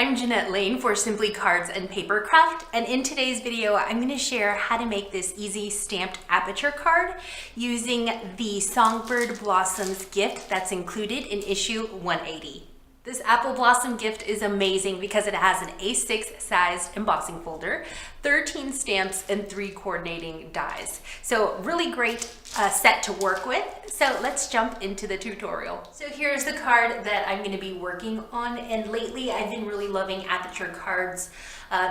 I'm Jeanette Lane for Simply Cards and Paper Craft, and in today's video I'm going to share how to make this easy stamped Aperture card using the Songbird Blossoms gift that's included in issue 180. This apple blossom gift is amazing because it has an A6 sized embossing folder, 13 stamps, and 3 coordinating dies. So really great set to work with. So let's jump into the tutorial. So here's the card that I'm going to be working on, and lately I've been really loving Aperture cards.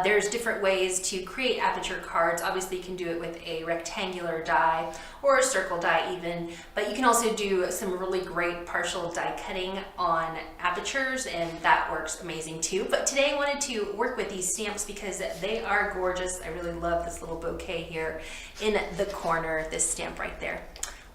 There's different ways to create Aperture cards. Obviously you can do it with a rectangular die or a circle die even, but you can also do some really great partial die cutting on Apertures, and that works amazing too. But today I wanted to work with these stamps because they are gorgeous. I really love this little bouquet here in the corner, this stamp right there.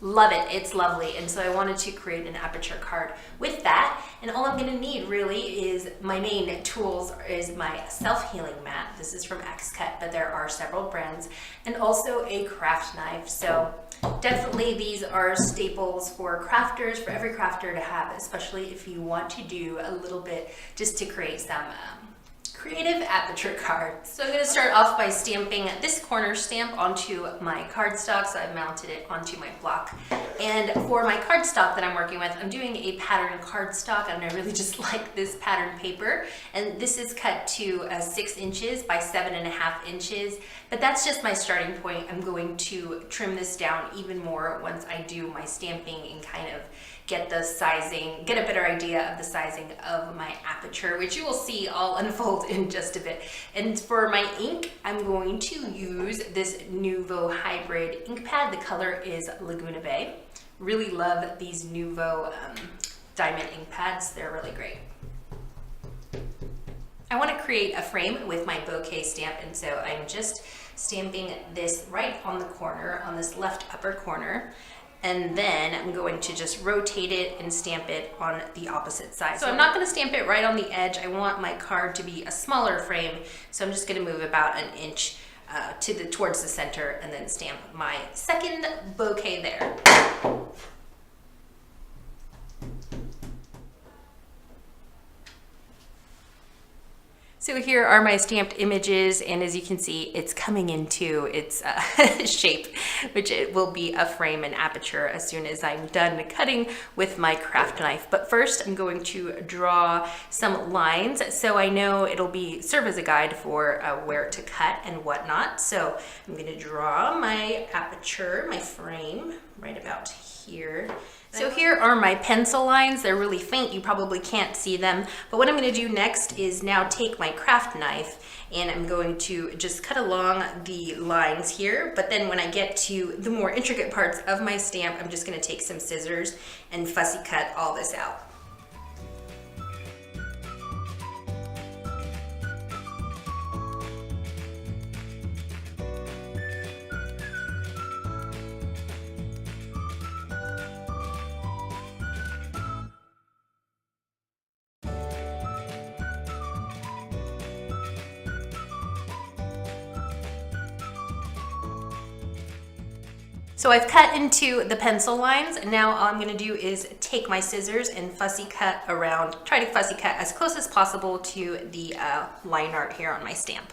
Love it, it's lovely. And so I wanted to create an Aperture card with that. And all I'm gonna need really is my main tools is my self-healing mat. This is from X-Cut, but there are several brands, and also a craft knife. So definitely these are staples for crafters, for every crafter to have, especially if you want to do a little bit just to create some creative Aperture cards. So I'm going to start off by stamping this corner stamp onto my cardstock. So I've mounted it onto my block. And for my cardstock that I'm working with, I'm doing a pattern cardstock, and I really just like this pattern paper. And this is cut to 6 inches by 7.5 inches. But that's just my starting point. I'm going to trim this down even more once I do my stamping and kind of get the sizing, get a better idea of the sizing of my Aperture, which you will see all unfold in just a bit. And for my ink, I'm going to use this Nuvo hybrid ink pad. The color is Laguna Bay. Really love these Nuvo diamond ink pads. They're really great. I want to create a frame with my bouquet stamp, and so I'm just stamping this right on the corner, on this left upper corner. And then I'm going to just rotate it and stamp it on the opposite side. So I'm not going to stamp it right on the edge. I want my card to be a smaller frame, so I'm just going to move about an inch towards the center and then stamp my second bouquet there. So here are my stamped images, and as you can see, it's coming into its shape, which it will be a frame and Aperture as soon as I'm done cutting with my craft knife. But first, I'm going to draw some lines so I know it'll serve as a guide for where to cut and whatnot. So I'm going to draw my Aperture, my frame, right about here. So here are my pencil lines. They're really faint, you probably can't see them. But what I'm gonna do next is now take my craft knife, and I'm going to just cut along the lines here. But then when I get to the more intricate parts of my stamp, I'm just gonna take some scissors and fussy cut all this out. So I've cut into the pencil lines, and now all I'm going to do is take my scissors and fussy cut around, try to fussy cut as close as possible to the line art here on my stamp.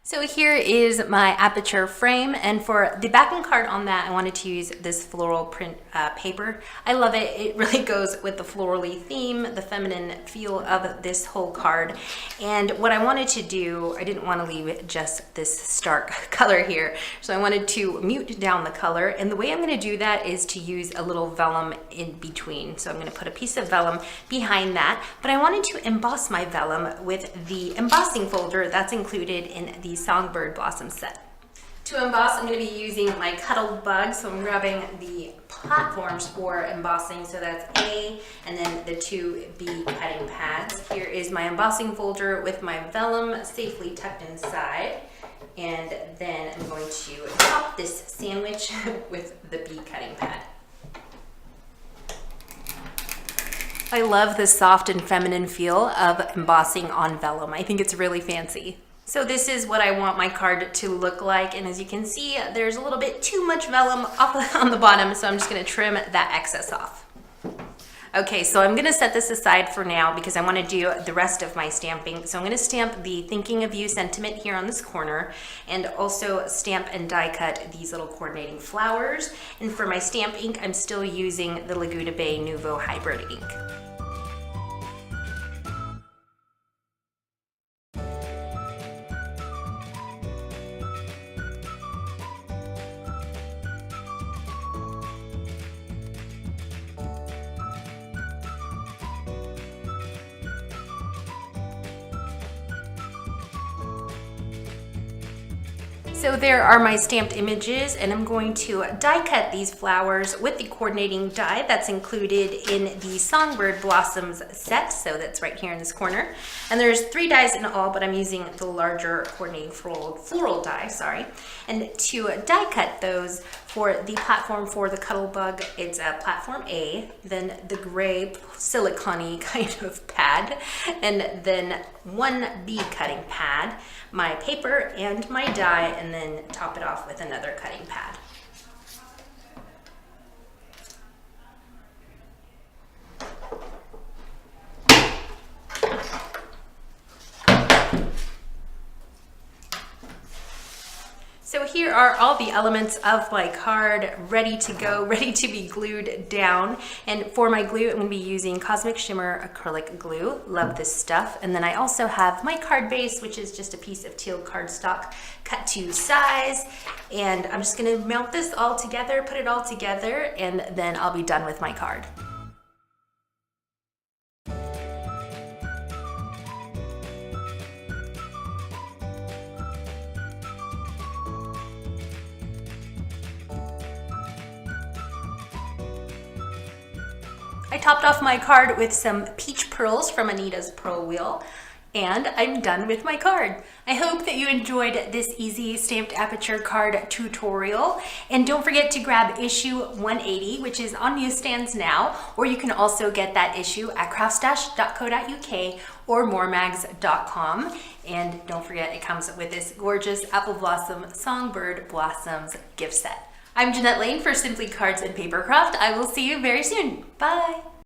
So here is my Aperture frame, and for the backing card on that, I wanted to use this floral print paper. I love it. It really goes with the florally theme, the feminine feel of this whole card. And what I wanted to do, I didn't want to leave just this stark color here, so I wanted to mute down the color. And the way I'm going to do that is to use a little vellum in between. So I'm going to put a piece of vellum behind that, but I wanted to emboss my vellum with the embossing folder that's included in the Songbird Blossom set. To emboss, I'm going to be using my Cuddle Bug, so I'm grabbing the platforms for embossing, so that's A, and then the 2 B cutting pads. Here is my embossing folder with my vellum safely tucked inside, and then I'm going to top this sandwich with the B cutting pad. I love the soft and feminine feel of embossing on vellum. I think it's really fancy. So this is what I want my card to look like, and as you can see, there's a little bit too much vellum up on the bottom, so I'm just going to trim that excess off. Okay, so I'm gonna set this aside for now because I wanna do the rest of my stamping. So I'm gonna stamp the thinking of you sentiment here on this corner, and also stamp and die cut these little coordinating flowers. And for my stamp ink, I'm still using the Laguna Bay Nuvo Hybrid ink. So there are my stamped images, and I'm going to die cut these flowers with the coordinating die that's included in the Songbird Blossoms set. So that's right here in this corner. And there's 3 dies in all, but I'm using the larger coordinating floral die, sorry. And to die cut those for the platform for the Cuttlebug, it's a platform A, then the gray silicone kind of pad, and then 1 bead cutting pad, my paper and my die, and then top it off with another cutting pad. So here are all the elements of my card ready to go, ready to be glued down. And for my glue, I'm gonna be using Cosmic Shimmer acrylic glue. Love this stuff. And then I also have my card base, which is just a piece of teal cardstock cut to size. And I'm just gonna mount this all together, put it all together, and then I'll be done with my card. I topped off my card with some peach pearls from Anita's Pearl Wheel, and I'm done with my card. I hope that you enjoyed this easy stamped Aperture card tutorial, and don't forget to grab issue 180, which is on newsstands now, or you can also get that issue at craftstash.co.uk or moremags.com. And don't forget, it comes with this gorgeous Apple Blossom Songbird Blossoms gift set. I'm Jeanette Lane for Simply Cards and Papercraft. I will see you very soon. Bye.